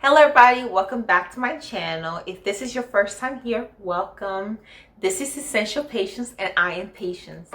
Hello everybody, welcome back to my channel. If this is your first time here, welcome. This is Essential Patience and I am Patience.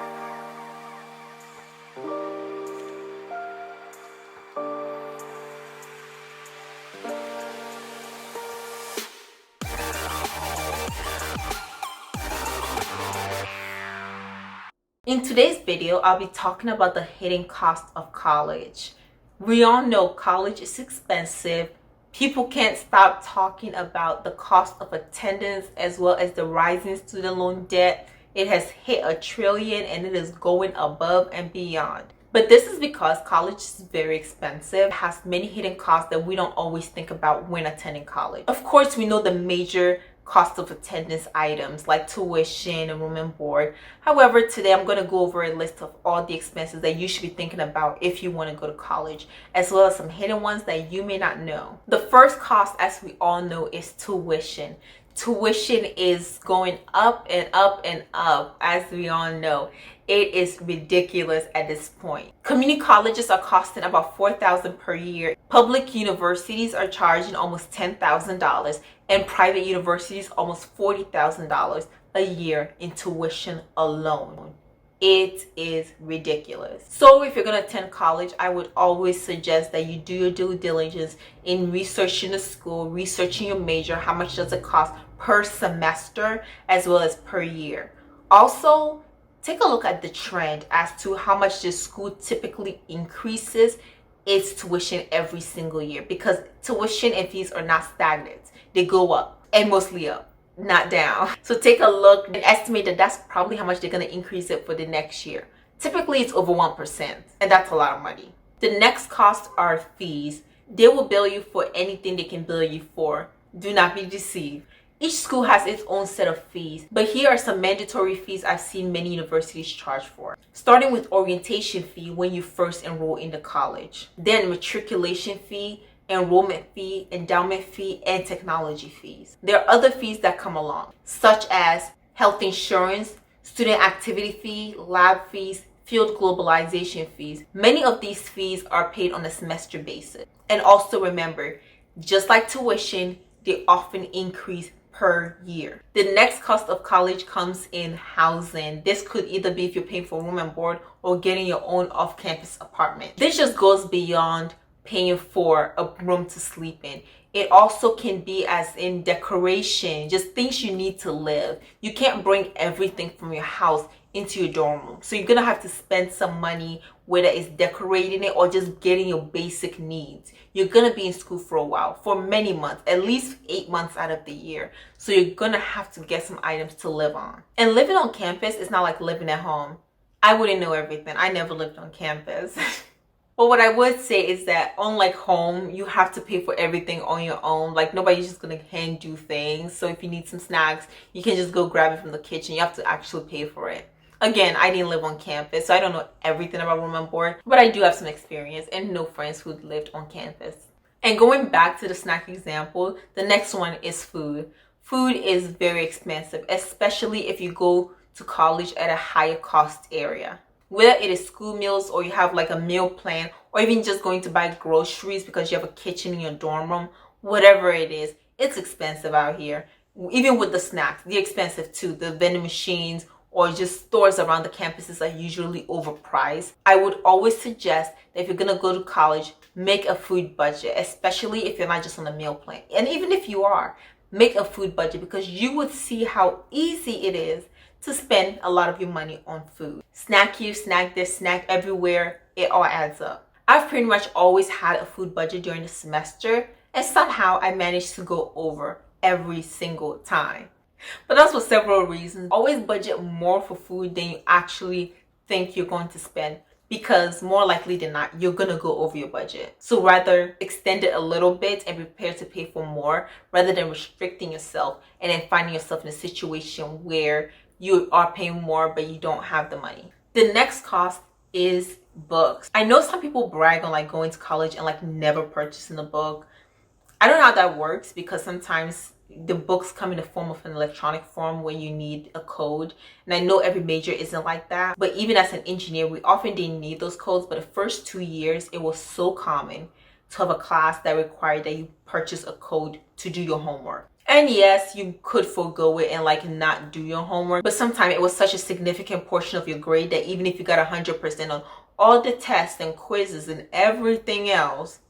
In today's video, I'll be talking about the hidden cost of college. We all know college is expensive. People can't stop talking about the cost of attendance as well as the rising student loan debt. It has hit $1 trillion and it is going above and beyond. But this is because college is very expensive. It has many hidden costs that we don't always think about when attending college. Of course, we know the major cost of attendance items like tuition and room and board. However, today I'm going to go over a list of all the expenses that you should be thinking about if you want to go to college, as well as some hidden ones that you may not know. The first cost, as we all know, is tuition. Tuition is going up and up and up, as we all know. It is ridiculous at this point. Community colleges are costing about $4,000 per year. Public universities are charging almost $10,000 and private universities almost $40,000 a year in tuition alone. It is ridiculous. So if you're going to attend college, I would always suggest that you do your due diligence in researching the school, researching your major, how much does it cost per semester as well as per year. Also, take a look at the trend as to how much the school typically increases its tuition every single year, because tuition and fees are not stagnant. They go up, and mostly up, not down. So take a look and estimate that that's probably how much they're going to increase it for the next year. Typically it's over 1%, and that's a lot of money. The next cost are fees. They will bill you for anything they can bill you for. Do not be deceived. Each school has its own set of fees, but here are some mandatory fees I've seen many universities charge for. Starting with orientation fee when you first enroll into college, then matriculation fee, enrollment fee, endowment fee, and technology fees. There are other fees that come along, such as health insurance, student activity fee, lab fees, field globalization fees. Many of these fees are paid on a semester basis. And also remember, just like tuition, they often increase per year. The next cost of college comes in housing. This could either be if you're paying for room and board or getting your own off-campus apartment. This just goes beyond paying for a room to sleep in. It also can be as in decoration, just things you need to live. You can't bring everything from your house into your dorm room. So you're gonna have to spend some money, whether it's decorating it or just getting your basic needs. You're gonna be in school for a while, for many months, at least 8 months out of the year. So you're gonna have to get some items to live on. And living on campus is not like living at home. I wouldn't know everything. I never lived on campus. But what I would say is that unlike home, you have to pay for everything on your own. Like nobody's just gonna hand you things. So if you need some snacks, you can just go grab it from the kitchen. You have to actually pay for it. Again, I didn't live on campus, so I don't know everything about room and board, but I do have some experience and know friends who lived on campus. And going back to the snack example, the next one is food. Food is very expensive, especially if you go to college at a higher cost area. Whether it is school meals or you have like a meal plan, or even just going to buy groceries because you have a kitchen in your dorm room, whatever it is, it's expensive out here. Even with the snacks, they're expensive too. The vending machines or just stores around the campuses are usually overpriced. I would always suggest that if you're gonna go to college, make a food budget, especially if you're not just on a meal plan. And even if you are, make a food budget, because you would see how easy it is to spend a lot of your money on food. Snack here, snack there, snack everywhere, it all adds up. I've pretty much always had a food budget during the semester, and somehow I managed to go over every single time. But that's for several reasons. Always budget more for food than you actually think you're going to spend, because more likely than not, you're gonna go over your budget. So rather extend it a little bit and prepare to pay for more, rather than restricting yourself and then finding yourself in a situation where you are paying more but you don't have the money. The next cost is books. I know some people brag on like going to college and like never purchasing a book. I don't know how that works, because sometimes the books come in the form of an electronic form when you need a code, and I know every major isn't like that, but even as an engineer we often didn't need those codes. But the first 2 years it was so common to have a class that required that you purchase a code to do your homework. And yes, you could forego it and like not do your homework, but sometimes it was such a significant portion of your grade that even if you got 100% on all the tests and quizzes and everything else,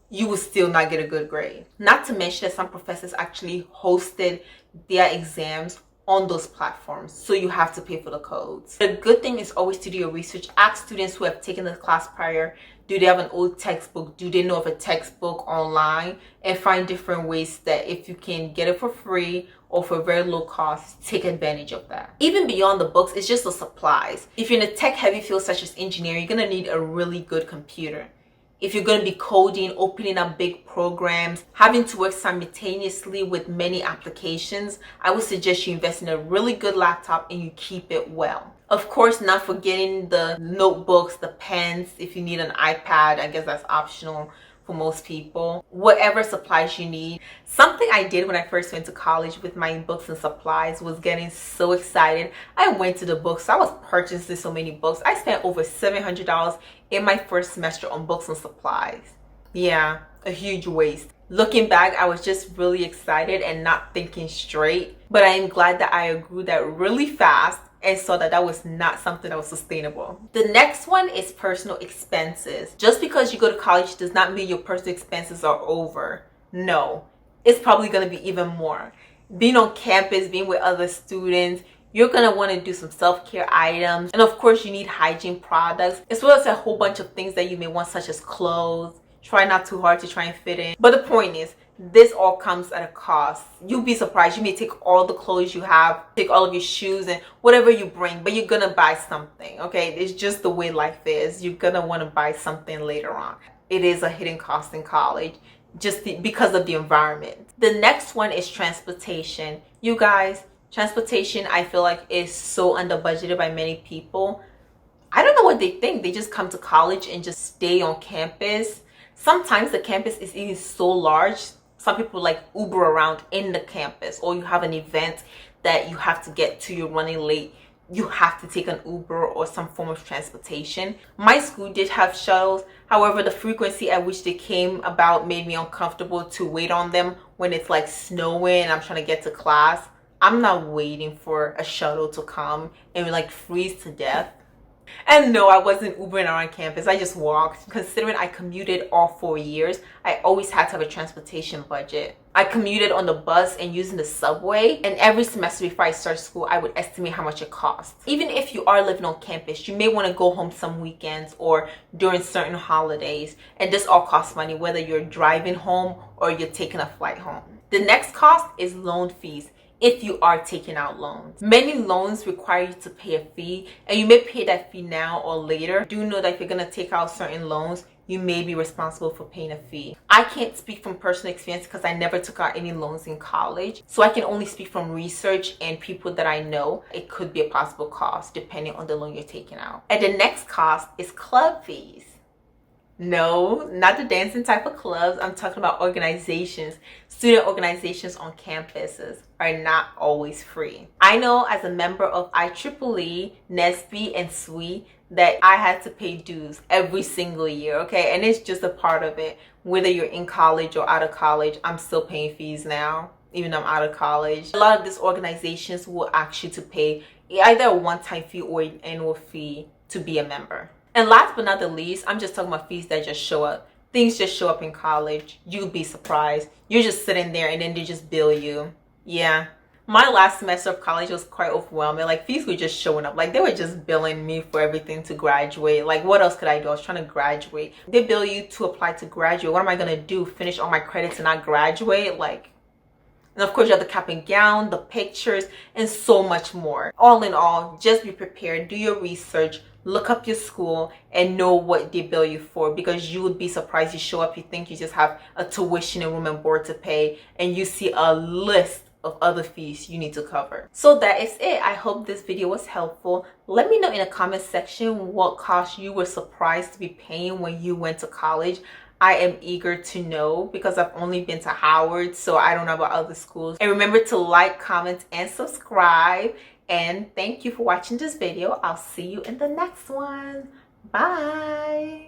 you will still not get a good grade. Not to mention that some professors actually hosted their exams on those platforms, so you have to pay for the codes. The good thing is always to do your research. Ask students who have taken the class prior, do they have an old textbook, do they know of a textbook online, and find different ways that if you can get it for free or for very low cost, take advantage of that. Even beyond the books, it's just the supplies. If you're in a tech heavy field such as engineering, you're gonna need a really good computer. If you're going to be coding, opening up big programs, having to work simultaneously with many applications, I would suggest you invest in a really good laptop and you keep it well. Of course, not forgetting the notebooks, the pens. If you need an iPad, I guess that's optional for most people. Whatever supplies you need. Something I did when I first went to college with my books and supplies was getting so excited. I went to the bookstore. I was purchasing so many books. I spent over $700 in my first semester on books and supplies. Yeah, a huge waste. Looking back, I was just really excited and not thinking straight. But I am glad that I grew that really fast and saw that that was not something that was sustainable. The next one is personal expenses. Just because you go to college does not mean your personal expenses are over. No, it's probably going to be even more. Being on campus, being with other students, you're going to want to do some self-care items. And of course, you need hygiene products, as well as a whole bunch of things that you may want, such as clothes. Try not too hard to try and fit in. But the point is, this all comes at a cost. You'll be surprised. You may take all the clothes you have, take all of your shoes and whatever you bring, but you're gonna buy something, okay? It's just the way life is. You're gonna want to buy something later on. It is a hidden cost in college just because of the environment. The next one is transportation. You guys, transportation I feel like is so under budgeted by many people. I don't know what they think. They just come to college and just stay on campus. Sometimes the campus is even so large. Some people like Uber around in the campus, or you have an event that you have to get to, you're running late, you have to take an Uber or some form of transportation. My school did have shuttles. However, the frequency at which they came about made me uncomfortable to wait on them when it's like snowing and I'm trying to get to class. I'm not waiting for a shuttle to come and like freeze to death. And no, I wasn't Ubering around campus. I just walked. Considering I commuted all 4 years, I always had to have a transportation budget. I commuted on the bus and using the subway, and every semester before I start school, I would estimate how much it costs. Even if you are living on campus, you may want to go home some weekends or during certain holidays, and this all costs money, whether you're driving home or you're taking a flight home. The next cost is loan fees. If you are taking out loans, many loans require you to pay a fee, and you may pay that fee now or later. Do know that if you're going to take out certain loans, you may be responsible for paying a fee. I can't speak from personal experience because I never took out any loans in college, so I can only speak from research and people that I know. It could be a possible cost depending on the loan you're taking out. And the next cost is club fees. No, not the dancing type of clubs. I'm talking about organizations. Student organizations on campuses are not always free. I know as a member of IEEE, NSBE, and SWE that I had to pay dues every single year, okay? And it's just a part of it. Whether you're in college or out of college, I'm still paying fees now, even though I'm out of college. A lot of these organizations will ask you to pay either a one-time fee or an annual fee to be a member. And last but not the least, I'm just talking about fees that just show up. Things just show up in college. You'd be surprised. You're just sitting there and then they just bill you. Yeah. My last semester of college was quite overwhelming. Like, fees were just showing up. Like, they were just billing me for everything to graduate. Like, what else could I do? I was trying to graduate. They bill you to apply to graduate. What am I going to do? Finish all my credits and not graduate? Like, and of course, you have the cap and gown, the pictures, and so much more. All in all, just be prepared. Do your research. Look up your school and know what they bill you for, because you would be surprised. You show up, you think you just have a tuition and room and board to pay, and you see a list of other fees you need to cover. So that is it. I hope this video was helpful. Let me know in the comment section what costs you were surprised to be paying when you went to college. I am eager to know because I've only been to Howard, so I don't know about other schools. And remember to like, comment, and subscribe. And thank you for watching this video. I'll see you in the next one. Bye.